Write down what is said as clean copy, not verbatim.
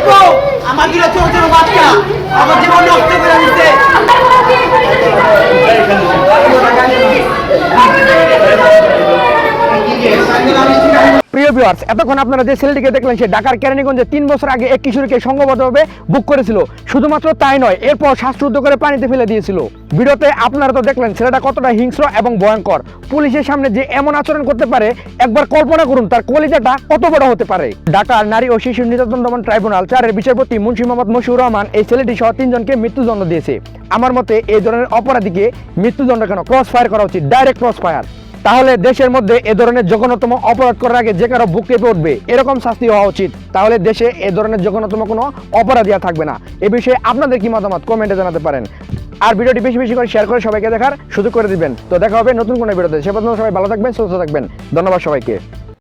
থাকবো আমার দুটো ছোট ছোট বাচ্চা আমার জীবন নষ্ট করে দিচ্ছে। প্রিয় ভিউয়ার্স, এতক্ষণ আপনারা যে ছেলেটিকে দেখলেন সে ঢাকার কেরানীগঞ্জে 3 বছর আগে এক কিশোরীকে সংঘবদ্ধভাবে বুক করেছিল। শুধুমাত্র তাই নয়, এরপর শ্বাসরুদ্ধ করে পানিতে ফেলে দিয়েছিল। ভিডিওতে আপনারা তো দেখলেন ছেলেটা কতটা হিংস্র এবং ভয়ঙ্কর। পুলিশের সামনে যে এমন আচরণ করতে পারে একবার কল্পনা করুন তার কলিজাটা কত বড় হতে পারে। ঢাকার নারী ও শিশু নির্যাতন দমন ট্রাইব্যুনাল 4-এর বিচারপতি মুন্সি মোহাম্মদ মশিউর রহমান এই ছেলেটি সহ 3 জনকে মৃত্যুদণ্ড দিয়েছে। আমার মতে এই ধরনের অপরাধীকে মৃত্যুদণ্ড কেন, ক্রস ফায়ার করা উচিত, ডাইরেক্ট ক্রস ফায়ার। তাহলে দেশের মধ্যে এ ধরনের জঘন্যতম অপরাধ করার আগে যে কারো বুক কেঁপে উঠবে এরকম শাস্তি হওয়া উচিত। তাহলে দেশে এ ধরনের জঘন্যতম কোনো অপরাধী আর থাকবে না। এ বিষয়ে আপনাদের কি মতামত কমেন্টে জানাতে পারেন। আর ভিডিওটি বেশি বেশি করে শেয়ার করে সবাইকে দেখার সুযোগ করে দিবেন। তো দেখা হবে নতুন কোনো ভিডিওতে। সে পর্যন্ত সবাই ভালো থাকবেন, সুস্থ থাকবেন। ধন্যবাদ সবাইকে।